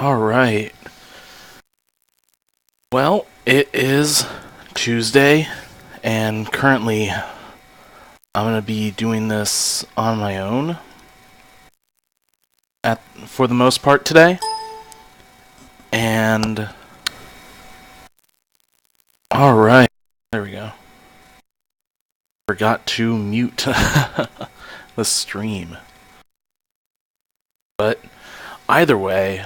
All right. Well, it is Tuesday, and currently I'm going to be doing this on my own for the most part today. And all right. There we go. Forgot to mute the stream. But either way,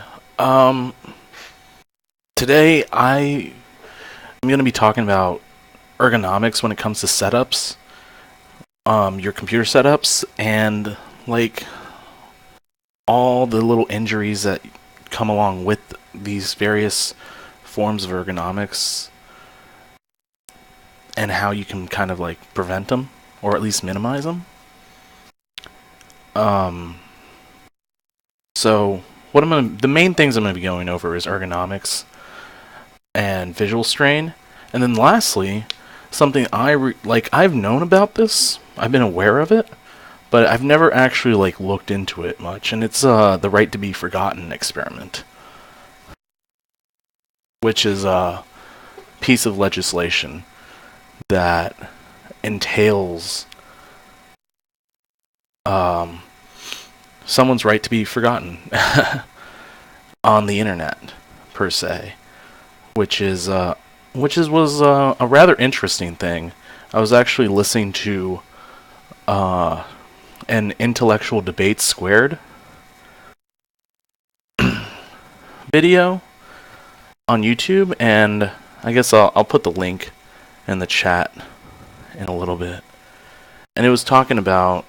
today I'm going to be talking about ergonomics when it comes to setups, your computer setups, and like all the little injuries that come along with these various forms of ergonomics and how you can kind of like prevent them or at least minimize them. So the main things I'm going to be going over is ergonomics and visual strain, and then lastly, something I've known about this, I've been aware of it, but I've never actually like looked into it much, and it's the right to be forgotten experiment, which is a piece of legislation that entails someone's right to be forgotten on the internet per se, which was a rather interesting thing. I was actually listening to an Intellectual Debate Squared video on YouTube, and I guess I'll put the link in the chat in a little bit. And it was talking about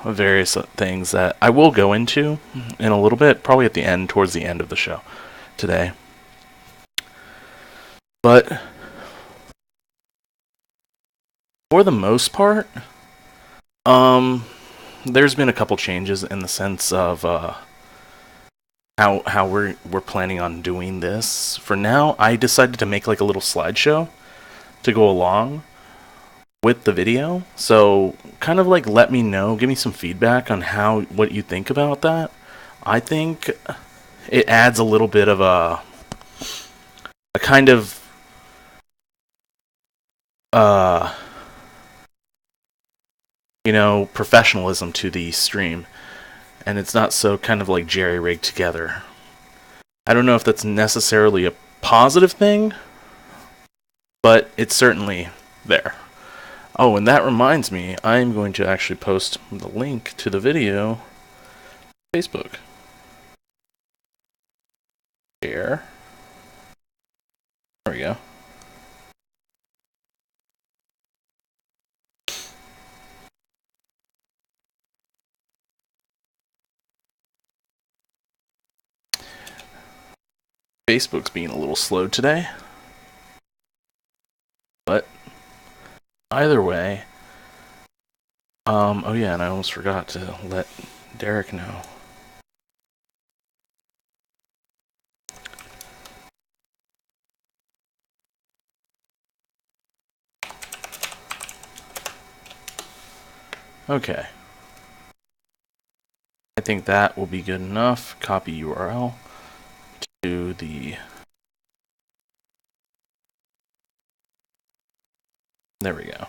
various things that I will go into in a little bit, probably towards the end of the show today. But for the most part, there's been a couple changes in the sense of how we're planning on doing this. For now, I decided to make like a little slideshow to go along with the video. So kind of like let me know, give me some feedback on what you think about that. I think it adds a little bit of a kind of professionalism to the stream, and it's not so kind of like jerry-rigged together. I don't know if that's necessarily a positive thing, but it's certainly there. Oh, and that reminds me, I'm going to actually post the link to the video on Facebook. Here. There we go. Facebook's being a little slow today. But either way, oh yeah, and I almost forgot to let Derek know. Okay. I think that will be good enough. Copy URL to the... There we go.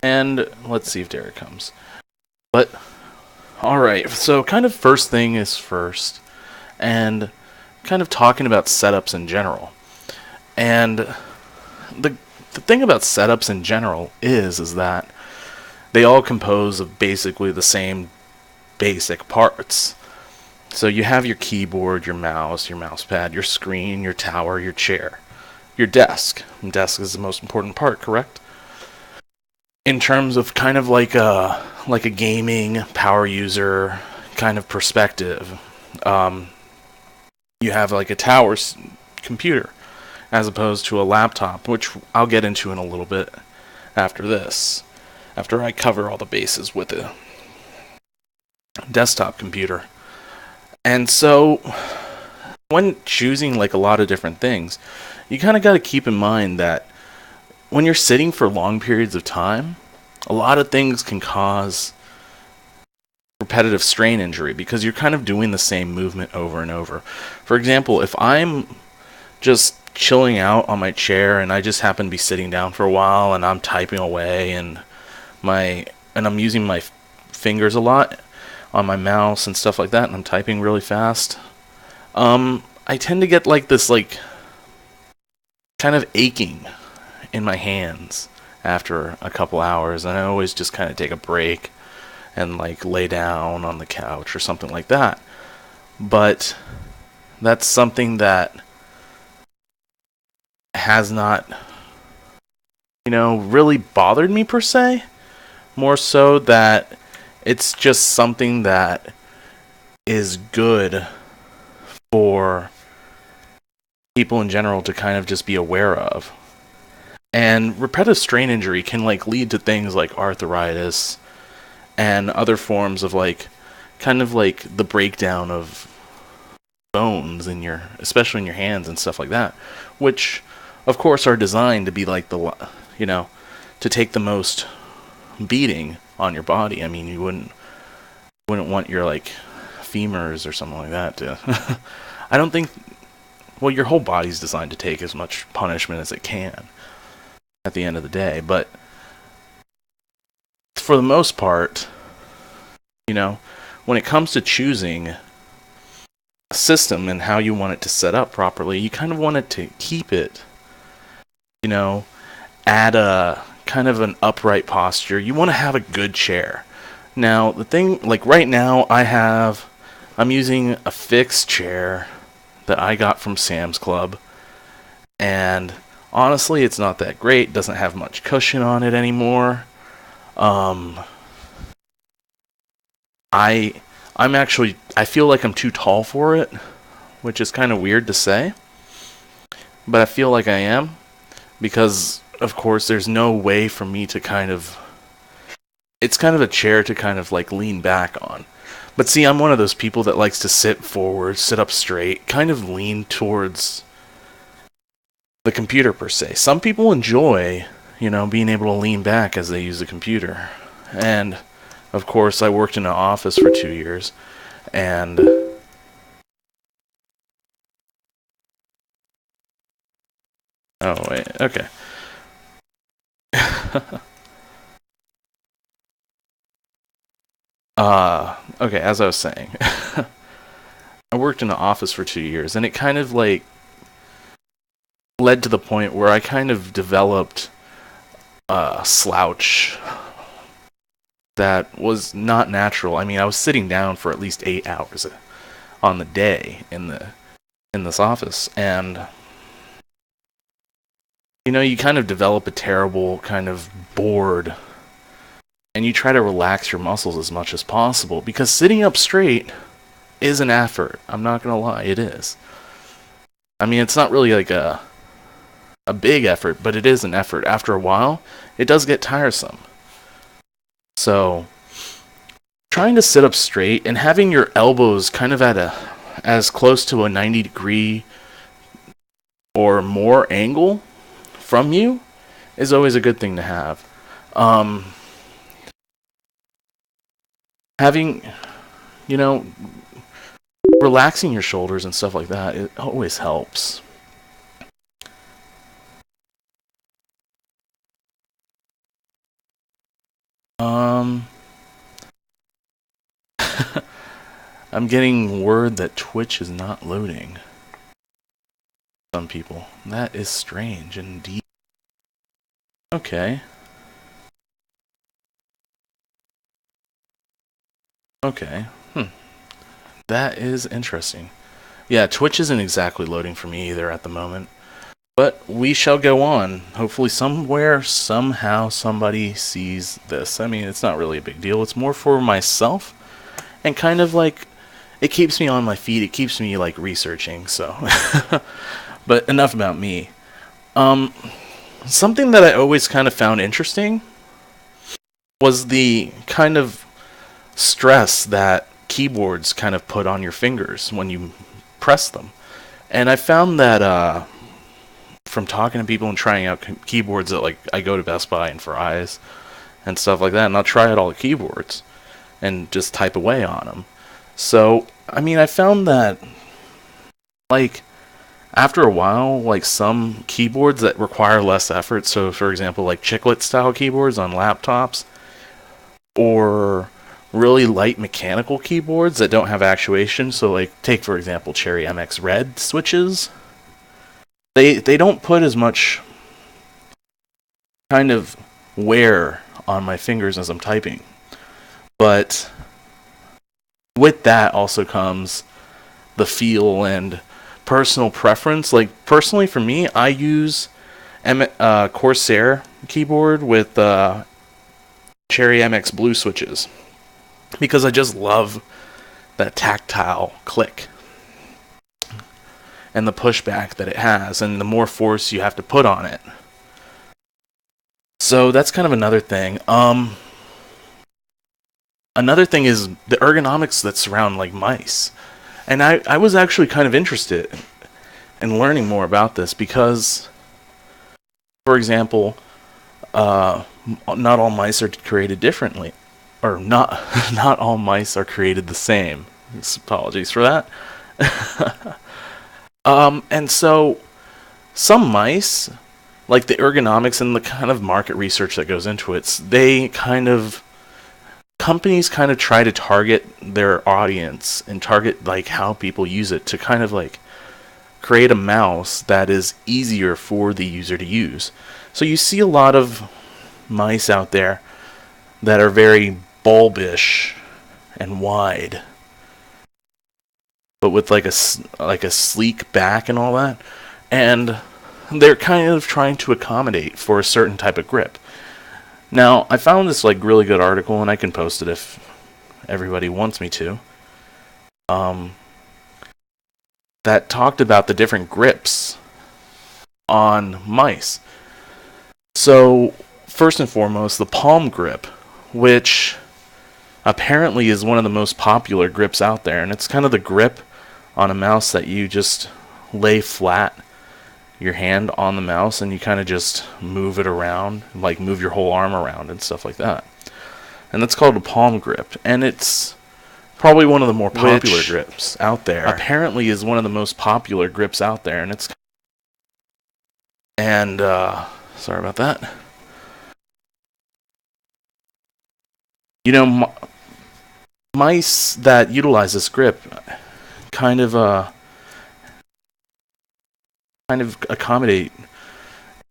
And let's see if Derek comes. But, alright, so kind of first thing is first, and kind of talking about setups in general. And the thing about setups in general is that they all compose of basically the same basic parts. So you have your keyboard, your mouse pad, your screen, your tower, your chair, your desk. And desk is the most important part, correct? In terms of kind of like a gaming power user kind of perspective, you have like a tower computer as opposed to a laptop, which I'll get into in a little bit after this, after I cover all the bases with a desktop computer. And so when choosing like a lot of different things, you kind of got to keep in mind that when you're sitting for long periods of time, a lot of things can cause repetitive strain injury, because you're kind of doing the same movement over and over. For example, if I'm just chilling out on my chair and I just happen to be sitting down for a while and I'm typing away and I'm using my fingers a lot on my mouse and stuff like that, and I'm typing really fast, I tend to get like this like kind of aching in my hands after a couple hours, and I always just kind of take a break and like lay down on the couch or something like that. But that's something that has not, really bothered me per se. More so that it's just something that is good for people in general to kind of just be aware of. And repetitive strain injury can like lead to things like arthritis and other forms of like kind of like the breakdown of bones in especially in your hands and stuff like that, which of course are designed to be like to take the most beating on your body. I mean, you wouldn't want your like femurs or something like that to I don't think, well, your whole body's designed to take as much punishment as it can at the end of the day, but for the most part, when it comes to choosing a system and how you want it to set up properly, you kind of want it to keep it, at a kind of an upright posture. You want to have a good chair. Now, the thing, like right now, I'm using a fixed chair that I got from Sam's Club, and honestly, it's not that great. It doesn't have much cushion on it anymore. I feel like I'm too tall for it, which is kind of weird to say, but I feel like I am, because of course there's no way for me to it's kind of a chair to kind of like lean back on. But see, I'm one of those people that likes to sit forward, sit up straight, kind of lean towards the computer per se. Some people enjoy, being able to lean back as they use the computer. And of course, I worked in an office for 2 years, and oh wait, okay. Okay, as I was saying, I worked in an office for 2 years, and it kind of like led to the point where I kind of developed a slouch that was not natural. I mean, I was sitting down for at least 8 hours on the day in this office, and you kind of develop a terrible kind of bored, and you try to relax your muscles as much as possible, because sitting up straight is an effort. I'm not gonna lie, it is. I mean, it's not really like a big effort, but it is an effort. After a while, it does get tiresome. So, trying to sit up straight and having your elbows kind of at as close to a 90-degree or more angle from you is always a good thing to have. Having, relaxing your shoulders and stuff like that, it always helps. I'm getting word that Twitch is not loading. Some people. That is strange indeed. Okay. Okay. That is interesting. Yeah, Twitch isn't exactly loading for me either at the moment. But we shall go on. Hopefully somewhere, somehow, somebody sees this. I mean, it's not really a big deal. It's more for myself. And kind of like, it keeps me on my feet. It keeps me like researching, so. But enough about me. Something that I always kind of found interesting was the kind of stress that keyboards kind of put on your fingers when you press them. And I found that from talking to people and trying out keyboards that, like, I go to Best Buy and Fry's and stuff like that, and I'll try out all the keyboards. and just type away on them. So, I mean, I found that, like, after a while, like, some keyboards that require less effort, so for example, like chiclet style keyboards on laptops, or really light mechanical keyboards that don't have actuation, so like, take for example Cherry MX Red switches, they don't put as much kind of wear on my fingers as I'm typing. But with that also comes the feel and personal preference. Like, personally for me, I use Corsair keyboard with Cherry MX Blue switches because I just love that tactile click and the pushback that it has and the more force you have to put on it. So that's kind of another thing. Another thing is the ergonomics that surround like mice. And I was actually kind of interested in learning more about this because, for example, not all mice are created differently. Or not all mice are created the same. Apologies for that. And so some mice, like the ergonomics and the kind of market research that goes into it, companies kind of try to target their audience and target like how people use it to kind of like create a mouse that is easier for the user to use. So you see a lot of mice out there that are very bulbish and wide, but with like a sleek back and all that, and they're kind of trying to accommodate for a certain type of grip. Now, I found this like really good article, and I can post it if everybody wants me to, that talked about the different grips on mice. So, first and foremost, the palm grip, which apparently is one of the most popular grips out there, and it's kind of the grip on a mouse that you just lay flat your hand on the mouse and you kind of just move it around, like move your whole arm around and stuff like that. And that's called a palm grip, and it's probably one of the more popular grips out there. Apparently is one of the most popular grips out there, and it's sorry about that. You know, mice that utilize this grip kind of accommodate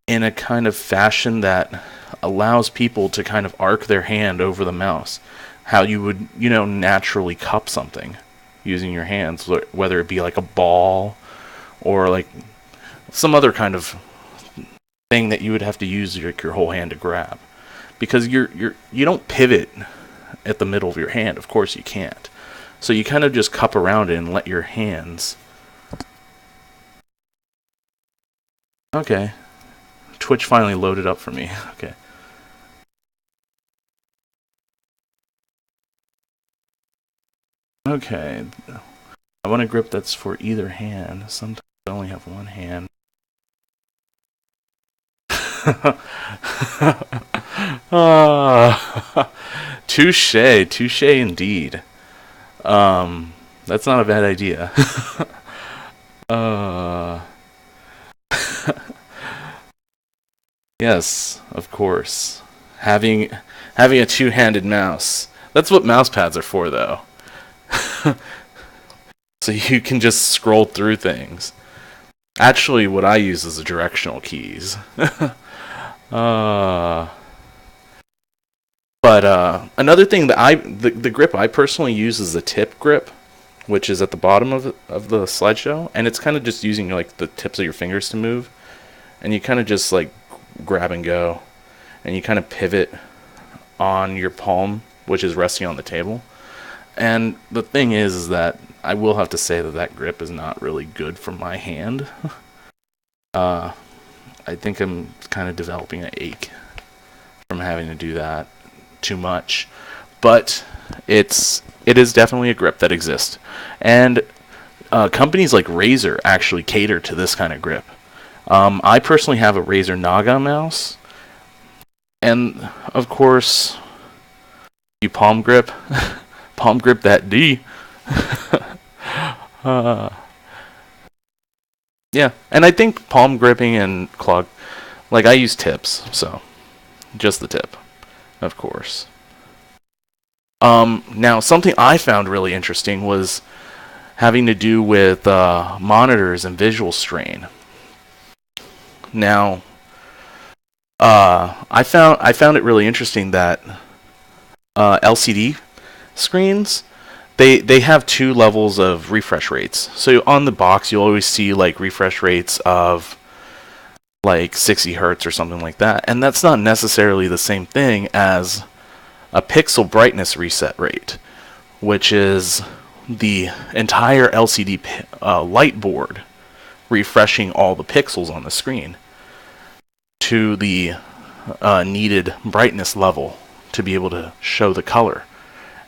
in a kind of fashion that allows people to kind of arc their hand over the mouse. How you would, naturally cup something using your hands, whether it be like a ball or like some other kind of thing that you would have to use your whole hand to grab. Because you don't pivot at the middle of your hand, of course you can't. So you kind of just cup around it and let your hands. Okay. Twitch finally loaded up for me. Okay. Okay. I want a grip that's for either hand. Sometimes I only have one hand. Touche indeed. That's not a bad idea. Yes, of course. Having a two-handed mouse. That's what mouse pads are for, though. So you can just scroll through things. Actually, what I use is the directional keys. But another thing that the grip I personally use is the tip grip, which is at the bottom of the slideshow, and it's kind of just using like the tips of your fingers to move, and you kind of just like grab and go, and you kind of pivot on your palm, which is resting on the table. And the thing is that I will have to say that grip is not really good for my hand. I think I'm kind of developing an ache from having to do that too much, but it is definitely a grip that exists, and companies like Razer actually cater to this kind of grip. I personally have a Razer Naga mouse, and of course You palm grip, palm grip that D. Yeah, and I think palm gripping and claw, like I use tips, so just the tip, of course. Now something I found really interesting was having to do with monitors and visual strain. Now, I found it really interesting that LCD screens they have two levels of refresh rates. So on the box, you'll always see like refresh rates of like 60 hertz or something like that, and that's not necessarily the same thing as a pixel brightness reset rate, which is the entire LCD light board refreshing all the pixels on the screen to the needed brightness level to be able to show the color.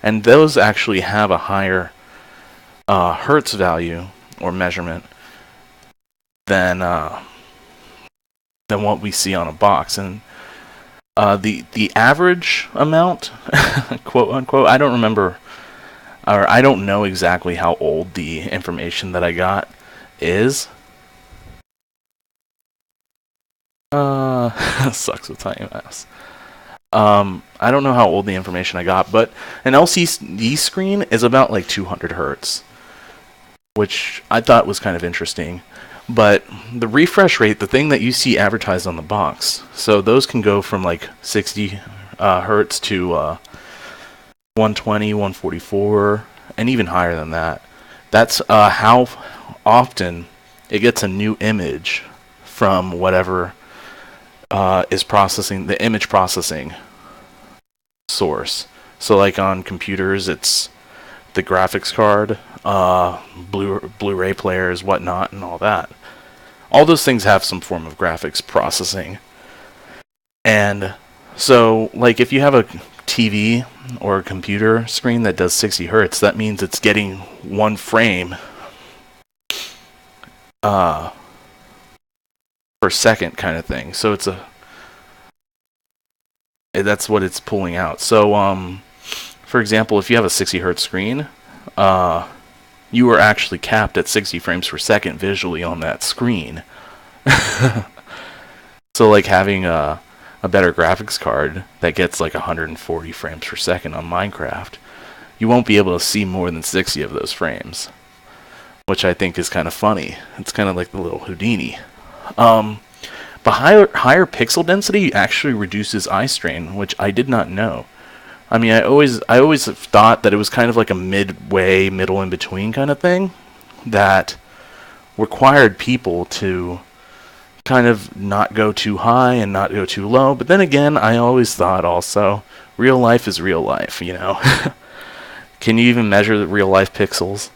And those actually have a higher hertz value or measurement than what we see on a box. And the average amount, quote unquote, I don't remember, or I don't know exactly how old the information that I got is. Sucks with time ass. I don't know how old the information I got, but an LCD screen is about like 200 hertz, which I thought was kind of interesting. But the refresh rate, the thing that you see advertised on the box, so those can go from like 60 hertz to 120, 144, and even higher than that. That's how often it gets a new image from whatever is processing the image processing source. So like on computers, it's the graphics card, Blu-ray players, whatnot, and all that. All those things have some form of graphics processing. And so, like, if you have a TV or a computer screen that does 60 hertz, that means it's getting one frame per second kind of thing. So that's what it's pulling out. So, for example, if you have a 60 hertz screen, you are actually capped at 60 frames per second visually on that screen. So like having a better graphics card that gets like 140 frames per second on Minecraft, you won't be able to see more than 60 of those frames, which I think is kind of funny. It's kind of like the little Houdini. But higher pixel density actually reduces eye strain, which I did not know. I mean, I always thought that it was kind of like a middle in between kind of thing that required people to kind of not go too high and not go too low. But then again, I always thought also real life is real life, you know. Can you even measure the real life pixels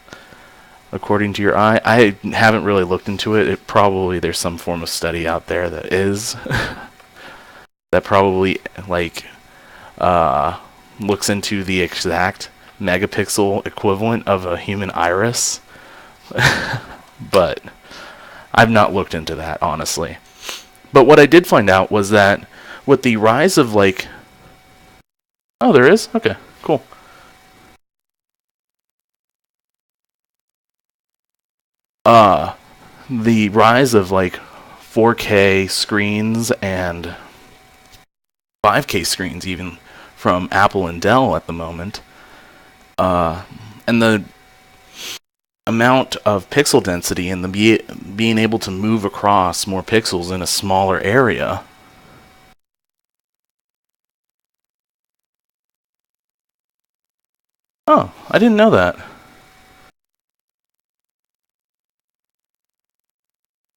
according to your eye? I haven't really looked into it. Probably there's some form of study out there that is that probably like looks into the exact megapixel equivalent of a human iris. But I've not looked into that, honestly. But what I did find out was that with the rise of like... Oh, there is? Okay, cool. The rise of like 4K screens and 5K screens even from Apple and Dell at the moment, and the amount of pixel density and the being able to move across more pixels in a smaller area. Oh, I didn't know that.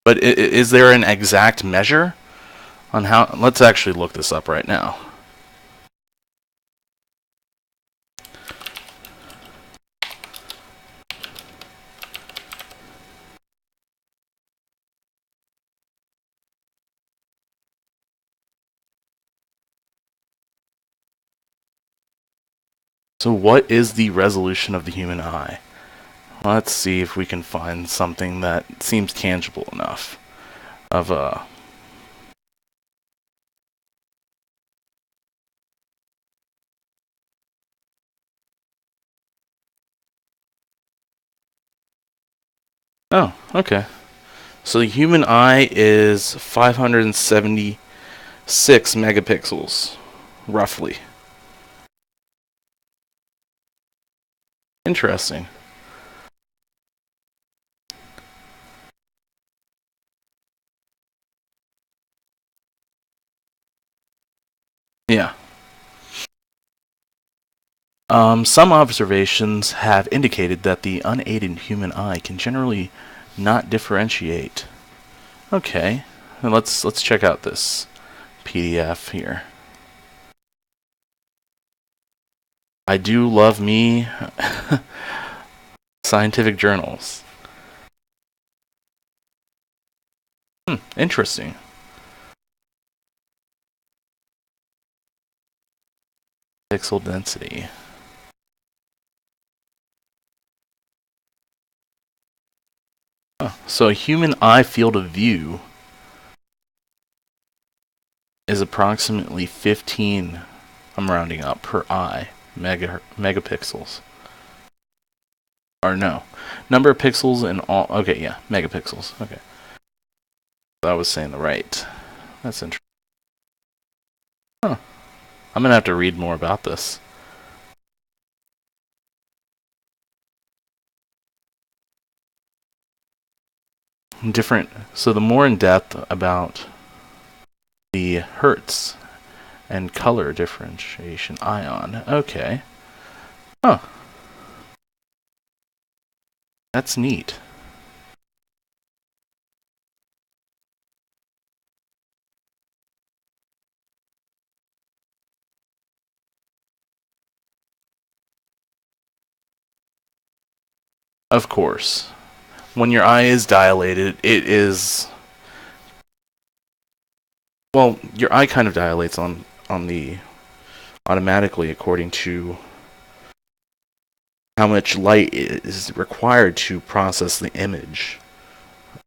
But is there an exact measure on how... Let's actually look this up right now. So what is the resolution of the human eye? Let's see if we can find something that seems tangible enough of a... Oh, okay. So the human eye is 576 megapixels, roughly. Interesting. Yeah. Some observations have indicated that the unaided human eye can generally not differentiate. Okay, and let's check out this PDF here. I do love me scientific journals. Interesting. Pixel density. Oh, so a human eye field of view is approximately 15, I'm rounding up, per eye, megapixels. Or no, number of pixels in all, okay, yeah, megapixels, okay. I was saying the right. That's interesting. Huh. I'm gonna have to read more about this. So the more in depth about the hertz and color differentiation ion. Okay. Huh. That's neat. Of course. When your eye is dilated, it is... Well, your eye kind of dilates on the... automatically according to how much light is required to process the image.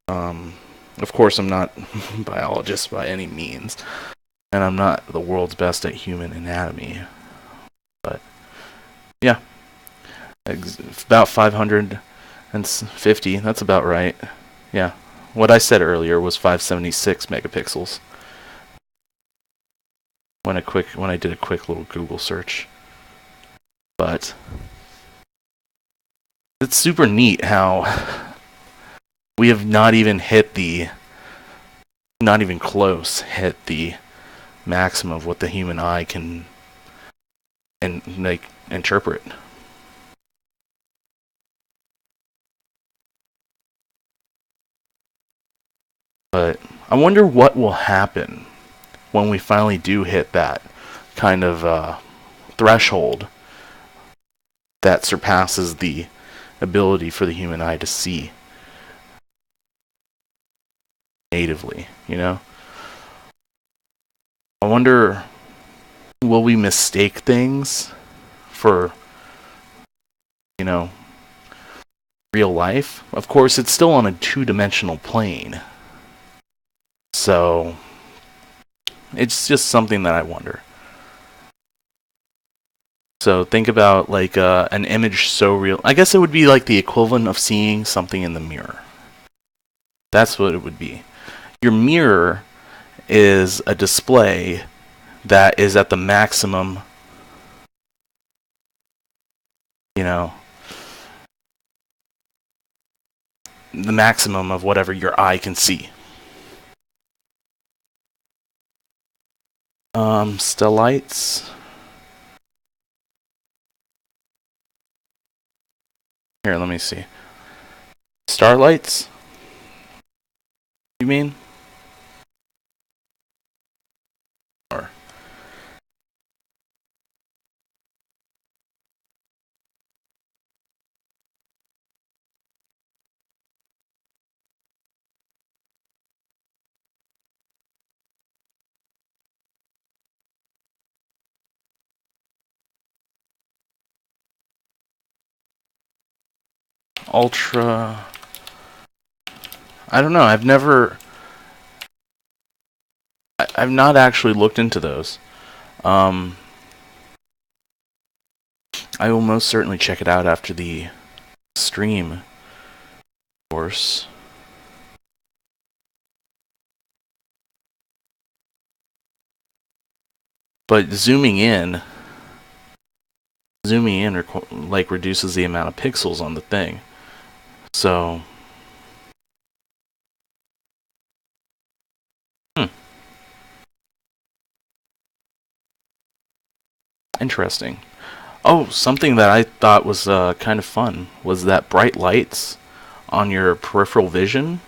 Of course, I'm not a biologist by any means, and I'm not the world's best at human anatomy, but yeah, about 550, that's about right. Yeah, what I said earlier was 576 megapixels when I did a quick little Google search. But it's super neat how we have not even close hit the maximum of what the human eye can interpret. But I wonder what will happen when we finally do hit that kind of threshold that surpasses the ability for the human eye to see natively, you know? I wonder, will we mistake things for, you know, real life? Of course, it's still on a two-dimensional plane. So, it's just something that I wonder. So think about like an image so real. I guess it would be like the equivalent of seeing something in the mirror. That's what it would be. Your mirror is a display that is at the maximum, you know, the maximum of whatever your eye can see. Stellites. Here, let me see. Starlights? You mean? Or ultra... I don't know. I've not actually looked into those. I will most certainly check it out after the stream. course. But zooming in like reduces the amount of pixels on the thing. So interesting. Oh, something that I thought was kind of fun was that bright lights on your peripheral vision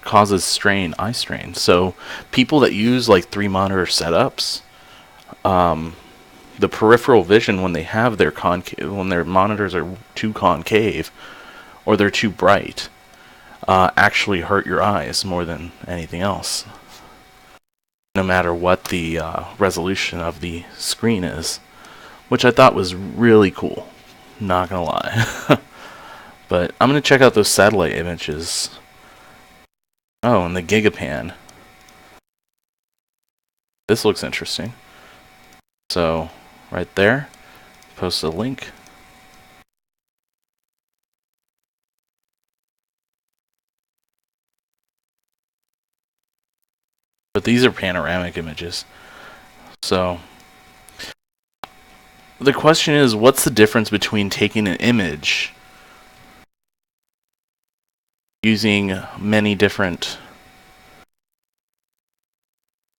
causes eye strain. So people that use like 3 monitor setups, the peripheral vision when they have their when their monitors are too concave or they're too bright, actually hurt your eyes more than anything else. No matter what the resolution of the screen is, which I thought was really cool. Not gonna lie. But I'm gonna check out those satellite images. Oh, and the Gigapan. This looks interesting. So, right there, post a link. But these are panoramic images. So, the question is, what's the difference between taking an image using many different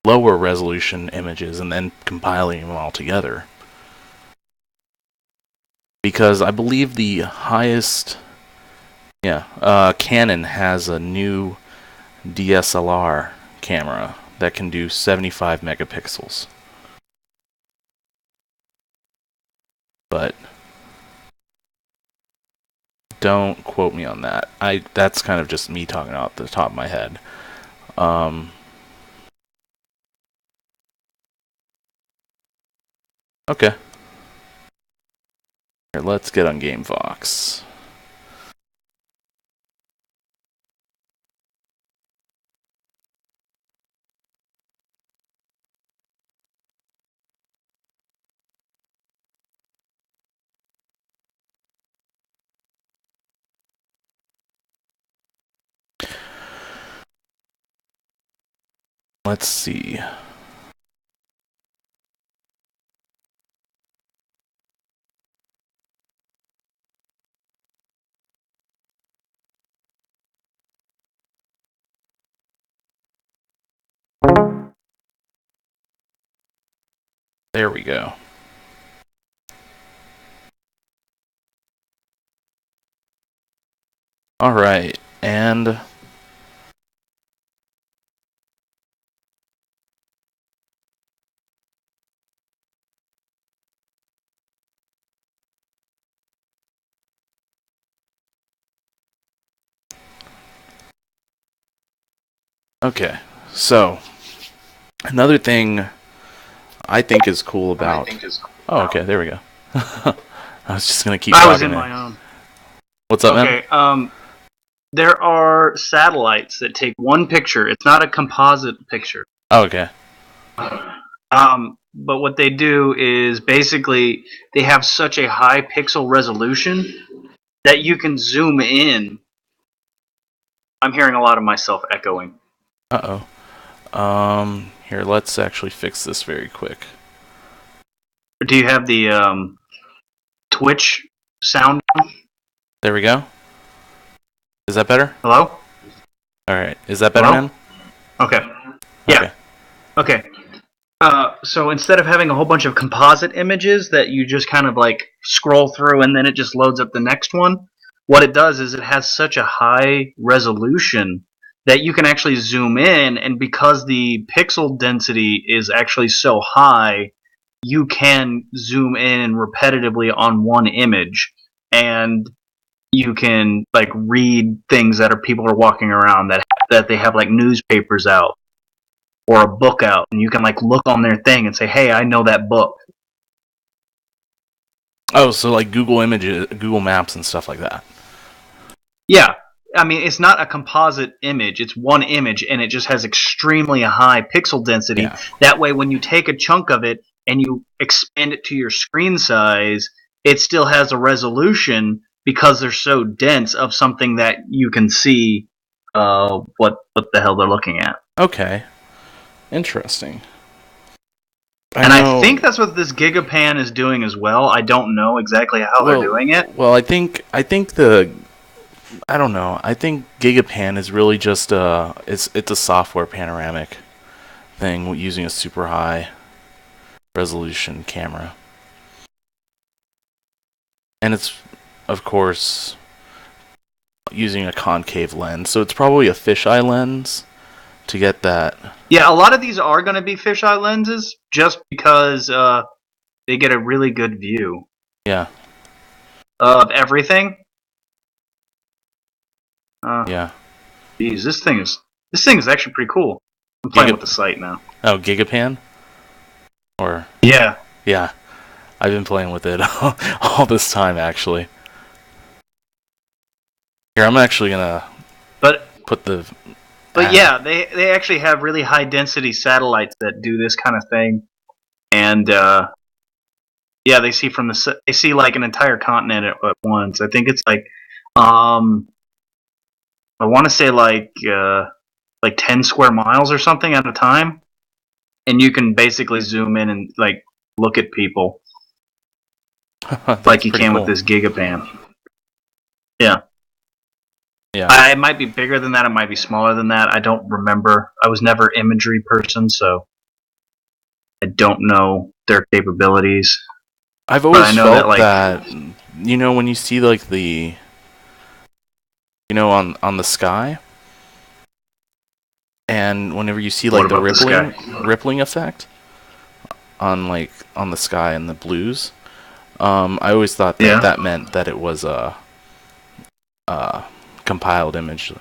lower resolution images and then compiling them all together? Because I believe the highest, Canon has a new DSLR camera that can do 75 megapixels. But don't quote me on that. That's kind of just me talking off the top of my head. Okay. Here, let's get on GameVox. Let's see. There we go. All right, and okay, so another thing I think is cool about. Oh, okay, there we go. I was just gonna keep. I was in my own. What's up, man? Okay. There are satellites that take one picture. It's not a composite picture. Oh, okay. But what they do is basically they have such a high pixel resolution that you can zoom in. I'm hearing a lot of myself echoing. Here, let's actually fix this very quick. Do you have the Twitch sound? There we go. Is that better? Hello? Alright, is that better, Hello? man? Okay. Yeah. Okay. So instead of having a whole bunch of composite images that you just kind of like scroll through and then it just loads up the next one, what it does is it has such a high resolution that you can actually zoom in, and because the pixel density is actually so high, you can zoom in repetitively on one image, and you can like read things that people are walking around that they have like newspapers out or a book out, and you can like look on their thing and say, "Hey, I know that book." Oh, so like Google Images, Google Maps, and stuff like that. Yeah, I mean it's not a composite image; it's one image, and it just has extremely high pixel density. Yeah. That way, when you take a chunk of it and you expand it to your screen size, it still has a resolution, because they're so dense of something that you can see what the hell they're looking at. Okay. Interesting. I think that's what this Gigapan is doing as well. I don't know exactly how they're doing it. Well, I think I don't know. I think Gigapan is really just it's a software panoramic thing using a super high resolution camera. And it's of course using a concave lens. So it's probably a fisheye lens to get that. Yeah, a lot of these are going to be fisheye lenses just because they get a really good view. Yeah. Of everything. Yeah. Geez, this thing is actually pretty cool. I'm playing with the site now. Oh, Gigapan? Or yeah. Yeah. I've been playing with it all this time actually. Here, I'm actually gonna put the But yeah, they actually have really high density satellites that do this kind of thing. And yeah, they see like an entire continent at once. I think it's like I want to say like 10 square miles or something at a time, and you can basically zoom in and like look at people like you can with this Gigapan. Yeah. Yeah. It might be bigger than that. It might be smaller than that. I don't remember. I was never an imagery person, so I don't know their capabilities. I've always felt that you know when you see like the on the sky, and whenever you see like the rippling effect on the sky and the blues, I always thought that that meant that it was a compiled image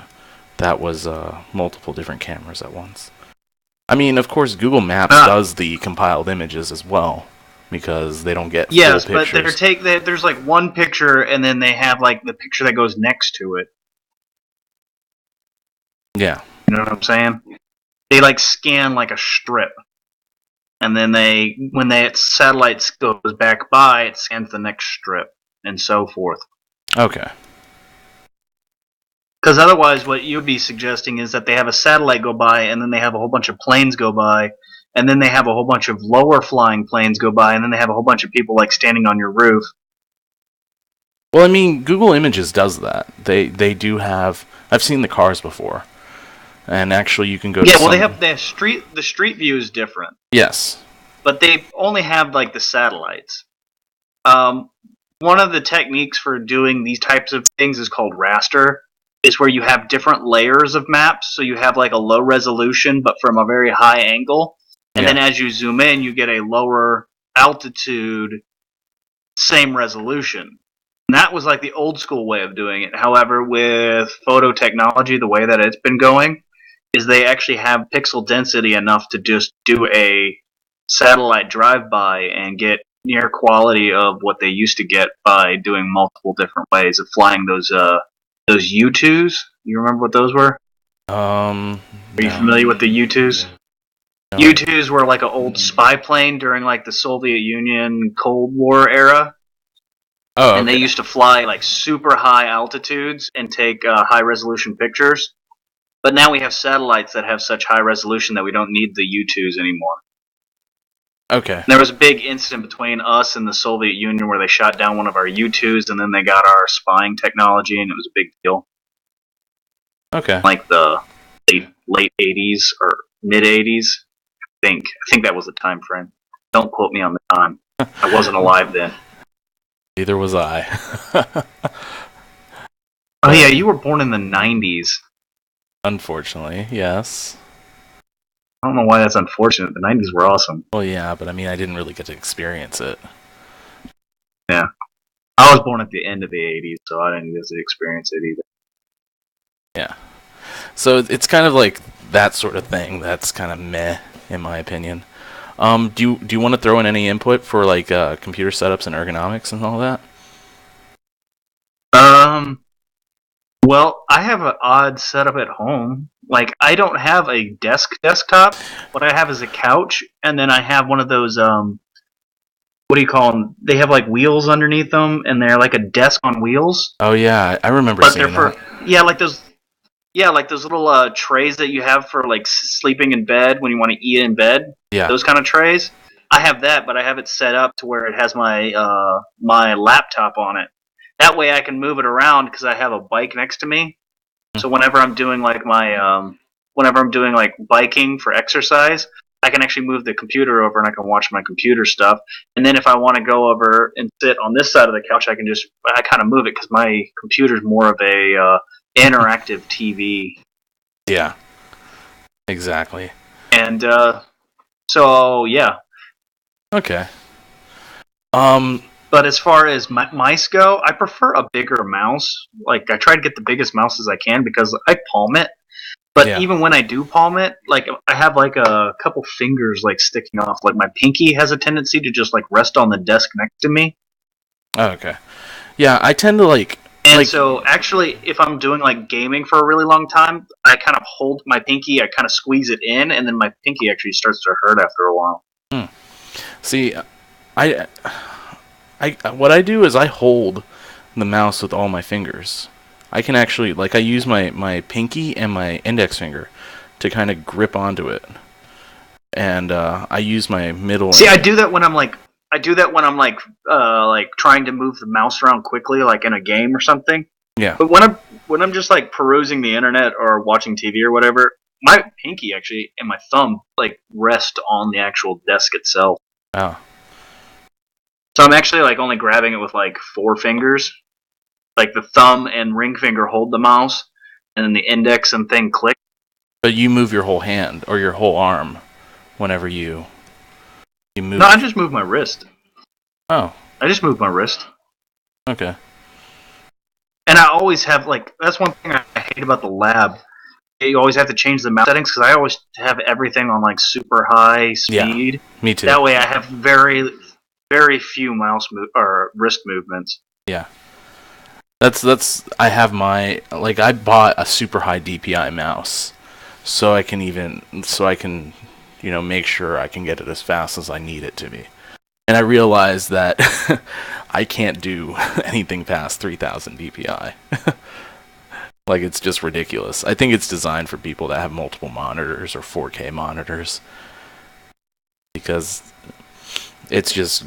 that was multiple different cameras at once. I mean, of course, Google Maps does the compiled images as well because they don't get full pictures. Yes, but there's like one picture, and then they have like the picture that goes next to it. Yeah. You know what I'm saying? They like scan like a strip, and then when the satellite goes back by, it scans the next strip, and so forth. Okay. Because otherwise, what you'd be suggesting is that they have a satellite go by, and then they have a whole bunch of planes go by, and then they have a whole bunch of lower flying planes go by, and then they have a whole bunch of people like standing on your roof. Well, I mean, Google Images does that. They do have. I've seen the cars before. And actually, you can go. Yeah, well, they have the street view is different. Yes, but they only have like the satellites. One of the techniques for doing these types of things is called raster. Is where you have different layers of maps, so you have like a low resolution, but from a very high angle, and then as you zoom in, you get a lower altitude, same resolution. And that was like the old school way of doing it. However, with photo technology, the way that it's been going is they actually have pixel density enough to just do a satellite drive-by and get near quality of what they used to get by doing multiple different ways of flying those U-2s. You remember what those were? Are you familiar with the U-2s? No. U-2s were like an old spy plane during like the Soviet Union Cold War era. Oh, and they used to fly like super high altitudes and take high resolution pictures. But now we have satellites that have such high resolution that we don't need the U-2s anymore. Okay. And there was a big incident between us and the Soviet Union where they shot down one of our U-2s, and then they got our spying technology, and it was a big deal. Okay. Like the late 80s or mid 80s. I think that was the time frame. Don't quote me on the time. I wasn't alive then. Neither was I. Oh yeah, you were born in the 90s. Unfortunately, yes. I don't know why that's unfortunate. The 90s were awesome. Well, yeah, but I mean, I didn't really get to experience it. Yeah. I was born at the end of the 80s, so I didn't get to experience it either. Yeah. So it's kind of like that sort of thing that's kind of meh, in my opinion. Do you want to throw in any input for like computer setups and ergonomics and all that? Well, I have an odd setup at home. Like, I don't have a desktop. What I have is a couch, and then I have one of those what do you call them? They have like wheels underneath them, and they're like a desk on wheels. Oh yeah, I remember But they're seeing for that. like those little trays that you have for like sleeping in bed when you want to eat in bed. Yeah. Those kind of trays. I have that, but I have it set up to where it has my laptop on it. That way, I can move it around because I have a bike next to me. So whenever I'm doing like biking for exercise, I can actually move the computer over and I can watch my computer stuff. And then if I want to go over and sit on this side of the couch, I kind of move it because my computer's more of a interactive TV. Yeah. Exactly. And so yeah. Okay. Um. But as far as mice go, I prefer a bigger mouse. Like I try to get the biggest mouse as I can because I palm it. But Yeah. even when I do palm it, like I have like a couple fingers like sticking off. Like my pinky has a tendency to just like rest on the desk next to me. Oh, okay. Yeah, I tend to And like. so actually if I'm doing like gaming for a really long time, I kind of hold my pinky, I kind of squeeze it in, and then my pinky actually starts to hurt after a while. Hmm. See, I what I do is I hold the mouse with all my fingers. I can actually I use my pinky and my index finger to kind of grip onto it, and I use my middle. See, I do that when I'm like trying to move the mouse around quickly, like in a game or something. Yeah. But when I'm just like perusing the internet or watching TV or whatever, my pinky actually and my thumb like rest on the actual desk itself. Oh. So I'm actually like only grabbing it with like four fingers. Like the thumb and ring finger hold the mouse, and then the index and thing click. But you move your whole hand or your whole arm whenever you move. No, I just move my wrist. Oh. I just move my wrist. Okay. And I always have like that's one thing I hate about the lab. You always have to change the mouse settings because I always have everything on like super high speed. Yeah. Me too. That way, I have very few or wrist movements. Yeah. That's I have my I bought a super high DPI mouse so I can make sure I can get it as fast as I need it to be. And I realized that I can't do anything past 3000 DPI. It's just ridiculous. I think it's designed for people that have multiple monitors or 4K monitors because it's just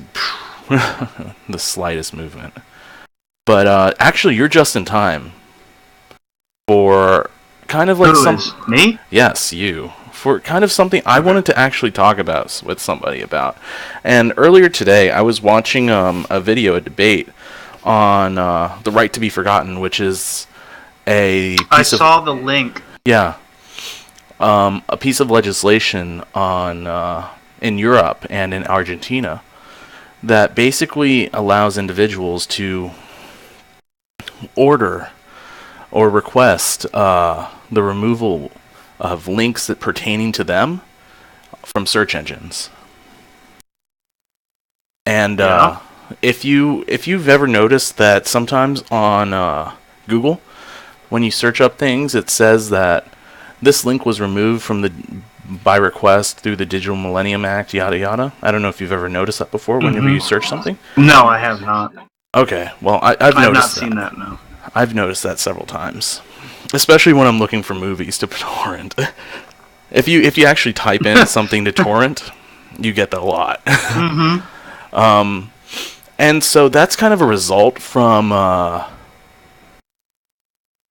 the slightest movement. But actually, you're just in time for kind of me? Yes, you. For kind of something I wanted to actually talk about with somebody about. And earlier today, I was watching a debate on the right to be forgotten, which is I saw the link. Yeah. A piece of legislation in Europe and in Argentina that basically allows individuals to order or request the removal of links that pertaining to them from search engines. And if you've ever noticed that sometimes on Google, when you search up things, it says that this link was removed by request through the Digital Millennium Act, yada yada. I don't know if you've ever noticed that before whenever you search something. No, I have not. Okay, well, I've noticed I've not seen that, no. I've noticed that several times, especially when I'm looking for movies to torrent. If you actually type in something to torrent, you get that a lot. And so that's kind of a result from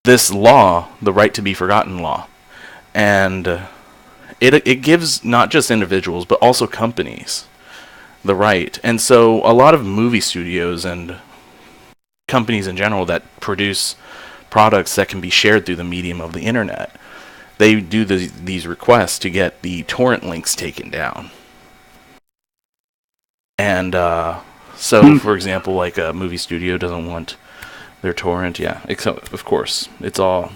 this law, the right to be forgotten law, and it gives not just individuals but also companies the right. And so a lot of movie studios and companies in general that produce products that can be shared through the medium of the internet, they do these requests to get the torrent links taken down. And so, for example, like a movie studio doesn't want their torrent, except, of course, it's all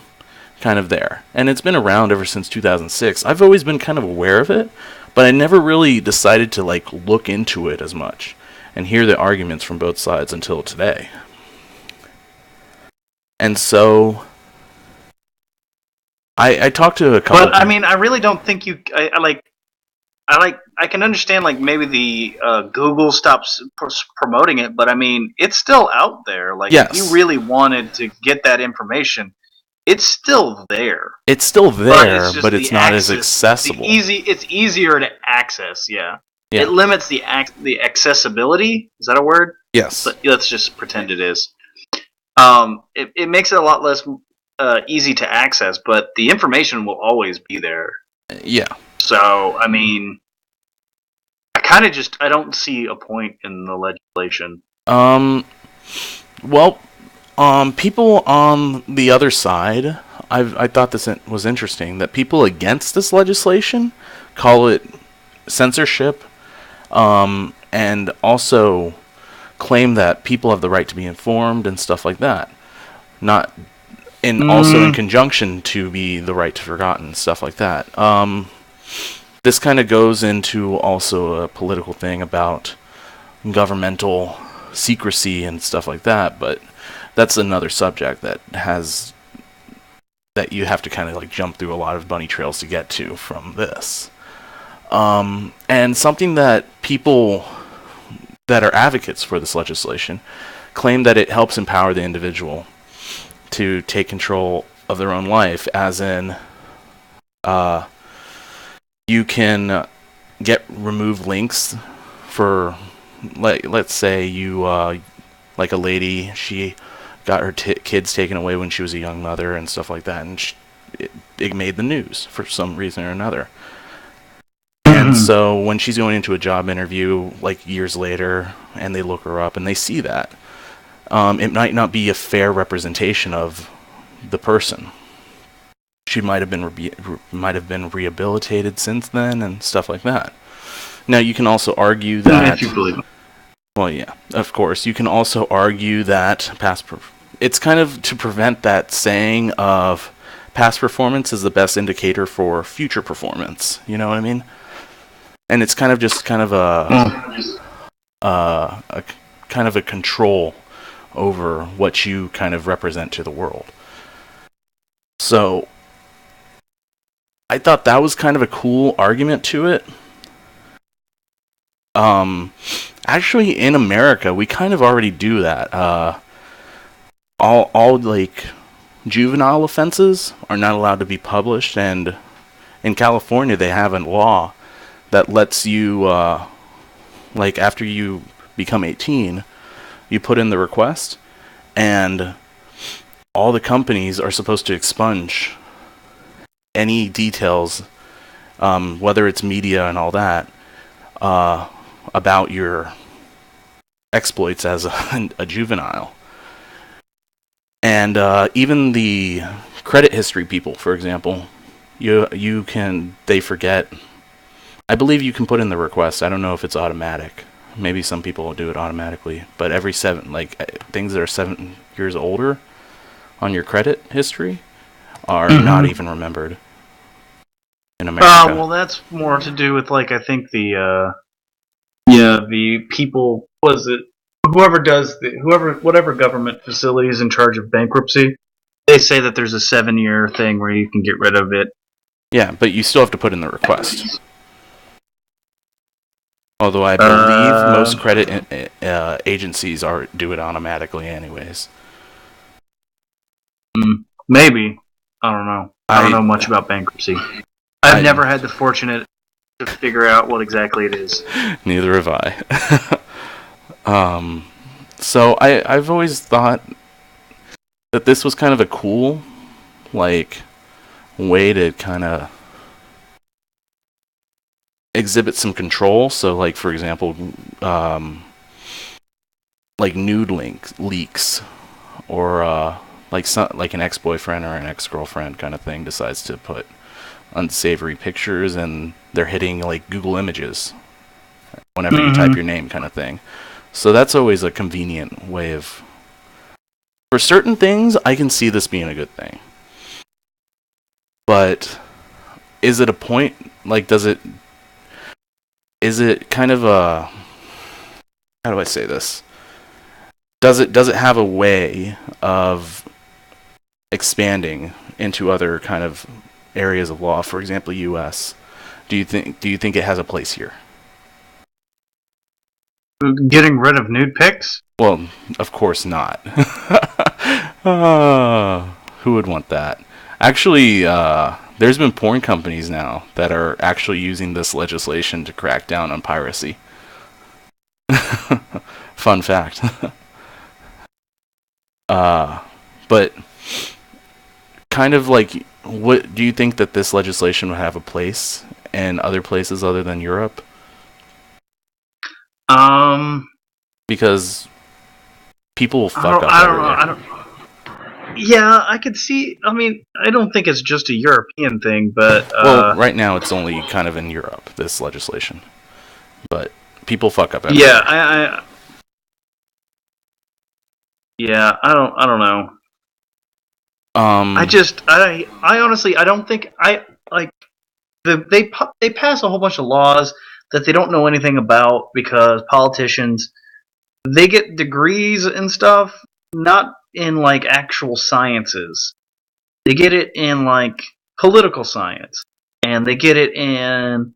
kind of there. And it's been around ever since 2006. I've always been kind of aware of it, but I never really decided to look into it as much and hear the arguments from both sides until today. And so I talked to a couple. But I mean, I really don't think I can understand like maybe the Google stops promoting it, but I mean it's still out there. Like if you Yes, really wanted to get that information, it's still there. it's still But it's there, just but it's the not as access. accessible. It's easier to access. Yeah, it Yeah. limits the accessibility. Is that a word? Yes. Let's just pretend it is. It makes it a lot less easy to access, but the information will always be there. Yeah. So I mean, I don't see a point in the legislation. Um. Well, people on the other side, I thought this was interesting that people against this legislation call it censorship, and also claim that people have the right to be informed and stuff like that. Not in also in Mm. conjunction to be the right to forgotten stuff like that. This kind of goes into also a political thing about governmental secrecy and stuff like that, but that's another subject that you have to kind of like jump through a lot of bunny trails to get to from this. And something that people that are advocates for this legislation claim that it helps empower the individual to take control of their own life, as in, you can get remove links for, like, let's say you like a lady, she got her kids taken away when she was a young mother and stuff like that, and it made the news for some reason or another. And so when she's going into a job interview, like years later, and they look her up and they see that, it might not be a fair representation of the person. She might have been rehabilitated since then and stuff like that. Now you can also argue that, If you believe it. well, yeah, of course, you can also argue that it's kind of to prevent that saying of past performance is the best indicator for future performance. You know what I mean? And it's kind of just kind of a kind of a control over what you kind of represent to the world. So I thought that was kind of a cool argument to it. Actually, in America, we kind of already do that. All like juvenile offenses are not allowed to be published, and in California, they have a law that lets you, like, after you become 18, you put in the request, and all the companies are supposed to expunge any details, whether it's media and all that, about your exploits as a juvenile. And even the credit history people, for example, they forget. I believe you can put in the request. I don't know if it's automatic. Maybe some people will do it automatically, but every things that are 7 years older on your credit history are not even remembered in America. Well, that's more to do with like I think the people was it whoever whatever government facility is in charge of bankruptcy. They say that there's a 7-year thing where you can get rid of it. Yeah, but you still have to put in the request. Although I believe most credit agencies do it automatically anyways. Maybe. I don't know. I don't know much about bankruptcy. I've never had the fortunate to figure out what exactly it is. Neither have I. So I've always thought that this was kind of a cool, like, way to kind of exhibit some control. So, like, for example, like nude leaks, or like an ex-boyfriend or an ex-girlfriend kind of thing decides to put unsavory pictures, and they're hitting like Google Images whenever you type your name, kind of thing. So that's always a convenient way of. For certain things, I can see this being a good thing. But is it a point? Like, is it kind of a, how do I say this? Does it have a way of expanding into other kind of areas of law? For example, U.S. Do you think it has a place here? Getting rid of nude pics? Well, of course not. Who would want that? Actually, there's been porn companies now that are actually using this legislation to crack down on piracy. Fun fact. But kind of like, what do you think that this legislation would have a place in other places other than Europe? Because people will fuck up everywhere. Yeah, I could see. I mean, I don't think it's just a European thing, but Well, right now it's only kind of in Europe, this legislation, but people fuck up everywhere. I don't know. I honestly, I don't think they pass a whole bunch of laws that they don't know anything about because politicians, they get degrees and stuff, not in like actual sciences. They get it in like political science, and they get it in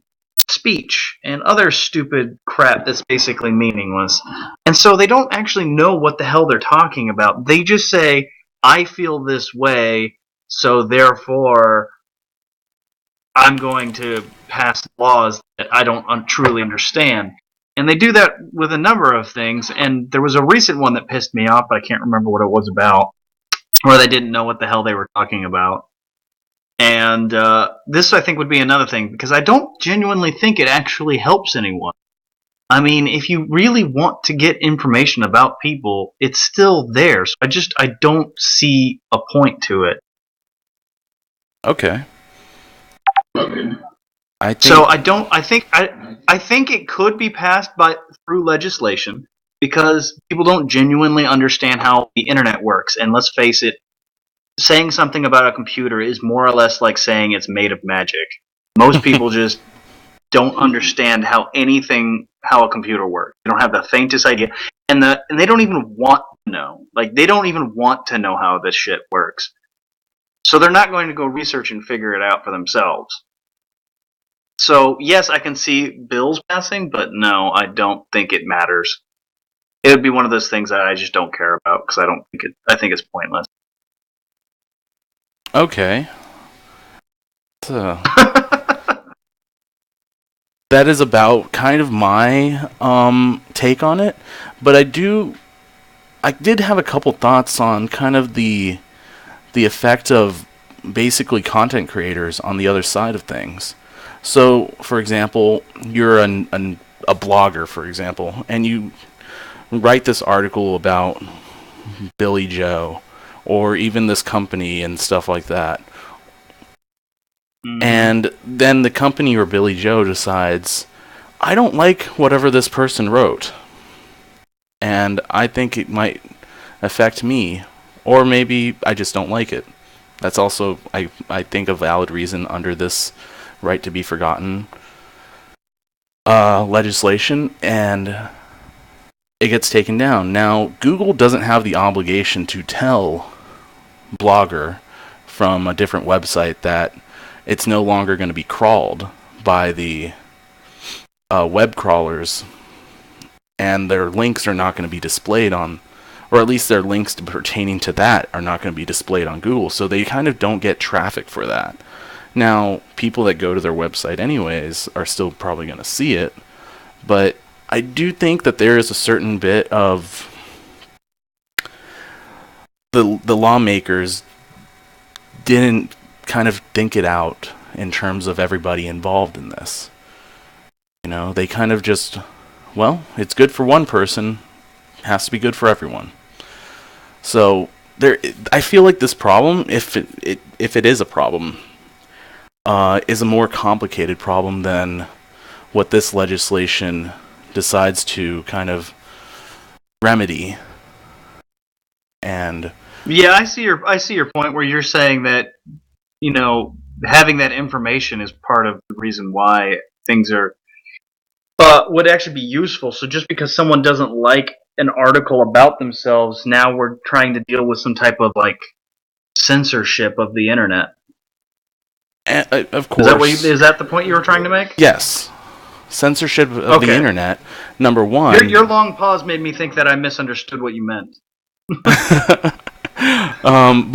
speech and other stupid crap that's basically meaningless. And so they don't actually know what the hell they're talking about. They just say, I feel this way, so therefore I'm going to pass laws that I don't truly understand. And they do that with a number of things. And there was a recent one that pissed me off, but I can't remember what it was about, where they didn't know what the hell they were talking about. And this, I think, would be another thing, because I don't genuinely think it actually helps anyone. I mean, if you really want to get information about people, it's still there. So I don't see a point to it. Okay. I think it could be passed through legislation because people don't genuinely understand how the internet works. And let's face it, saying something about a computer is more or less like saying it's made of magic. Most people just don't understand how a computer works. They don't have the faintest idea, and they don't even want to know. Like, they don't even want to know how this shit works. So they're not going to go research and figure it out for themselves. So yes, I can see bills passing, but no, I don't think it matters. It would be one of those things that I just don't care about because I think it's pointless. Okay. So that is about kind of my take on it, but I did have a couple thoughts on kind of the effect of basically content creators on the other side of things. So, for example, you're a blogger, for example, and you write this article about Billy Joe or even this company and stuff like that. Mm-hmm. And then the company or Billy Joe decides, I don't like whatever this person wrote, and I think it might affect me, or maybe I just don't like it. That's also, I think, a valid reason under this right to be forgotten legislation, and it gets taken down. Now, Google doesn't have the obligation to tell Blogger from a different website that it's no longer going to be crawled by the web crawlers, and their links are not going to be displayed on, or at least their links pertaining to that are not going to be displayed on Google, so they kind of don't get traffic for that. Now, people that go to their website anyways are still probably going to see it, but I do think that there is a certain bit of the lawmakers didn't kind of think it out in terms of everybody involved in this. You know, they kind of just, well, it's good for one person, has to be good for everyone. So I feel like this problem, if it is a problem, is a more complicated problem than what this legislation decides to kind of remedy. And yeah, I see your point where you're saying that, you know, having that information is part of the reason why things are would actually be useful. So just because someone doesn't like an article about themselves, now we're trying to deal with some type of like censorship of the internet. Of course. Is that the point you were trying to make? Yes. Censorship of the internet, number one. Your long pause made me think that I misunderstood what you meant. But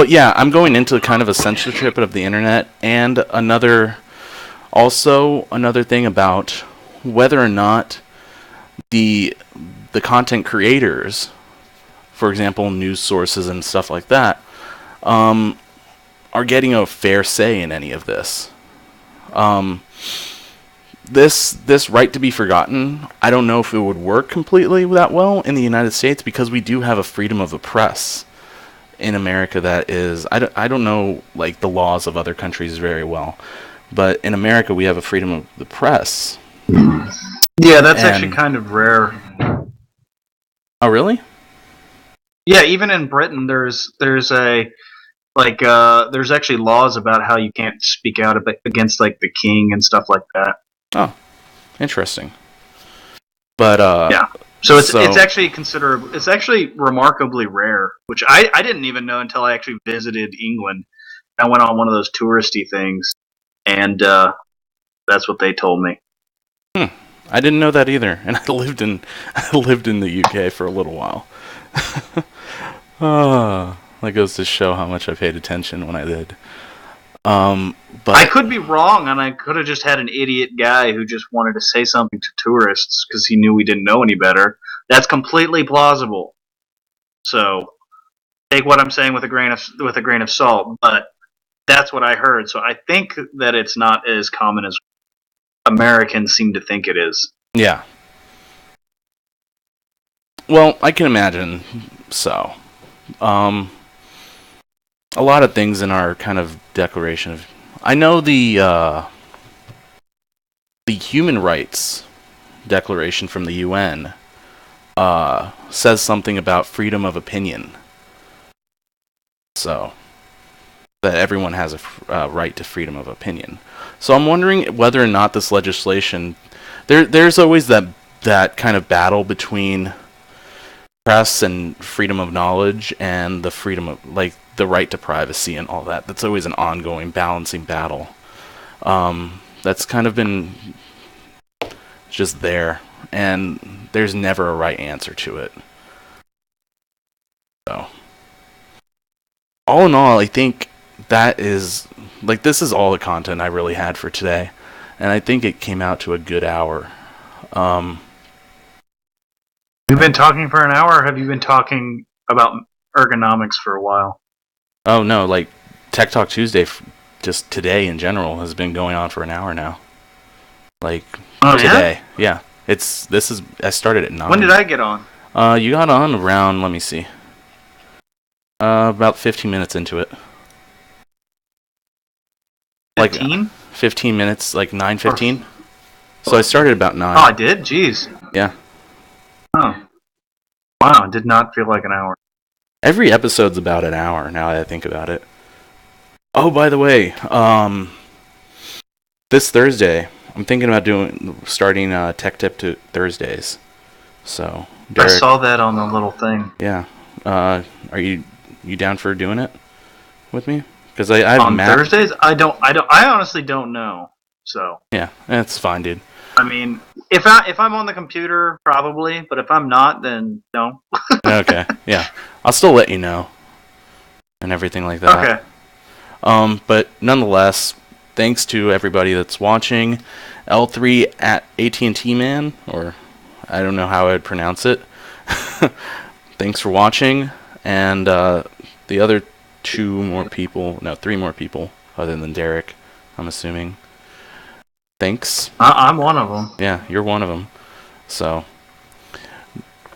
yeah, I'm going into kind of a censorship of the internet, and another thing about whether or not the content creators, for example, news sources and stuff like that, are getting a fair say in any of this. This right to be forgotten, I don't know if it would work completely that well in the United States, because we do have a freedom of the press in America that is, I don't know like the laws of other countries very well, but in America we have a freedom of the press. Yeah, that's actually kind of rare. Oh, really? Yeah, even in Britain, there's actually laws about how you can't speak out against like the king and stuff like that. Oh, interesting. But yeah, so it's actually it's actually remarkably rare, which I didn't even know until I actually visited England. I went on one of those touristy things, and that's what they told me. I didn't know that either, and I lived in the UK for a little while. That goes to show how much I paid attention when I did. But I could be wrong, and I could have just had an idiot guy who just wanted to say something to tourists because he knew we didn't know any better. That's completely plausible. So take what I'm saying with a grain of salt, but that's what I heard. So I think that it's not as common as Americans seem to think it is. Yeah. Well, I can imagine so. A lot of things in our kind of declaration of... I know the Human Rights Declaration from the UN says something about freedom of opinion. So, that everyone has a right to freedom of opinion. So I'm wondering whether or not this legislation... There's always that kind of battle between press and freedom of knowledge and the freedom of, like, the right to privacy and all that. That's always an ongoing balancing battle. That's kind of been just there, and there's never a right answer to it. So, all in all, I think that is, like, this is all the content I really had for today, and I think it came out to a good hour. We've been talking for an hour, or have you been talking about ergonomics for a while? Oh, no, like, Tech Talk Tuesday, just today in general, has been going on for an hour now. Like, today. Yeah. I started at 9. When did I get on? You got on around, let me see. About 15 minutes into it. 15? Like, 15 minutes, like 9:15. So I started about 9. Oh, I did? Jeez. Yeah. Oh. Wow, it did not feel like an hour. Every episode's about an hour, now that I think about it. Oh, by the way, this Thursday, I'm thinking about starting Tech Tip to Thursdays. So, Derek, I saw that on the little thing. Yeah. Are you down for doing it with me? Because I have on Thursdays. I honestly don't know. So yeah, that's fine, dude. I mean, if I'm on the computer, probably, but if I'm not, then no. Okay, yeah, I'll still let you know and everything like that. Okay. But nonetheless, thanks to everybody that's watching. L3 at AT&T Man, or I don't know how I'd pronounce it. Thanks for watching, and the other 3 more people, other than Derek, I'm assuming. Thanks. I'm one of them. Yeah, you're one of them. So,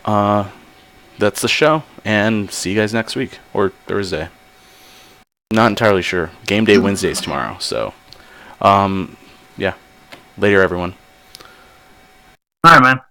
that's the show, and see you guys next week, or Thursday. Not entirely sure. Game Day Wednesday's tomorrow, so, yeah. Later, everyone. All right, man.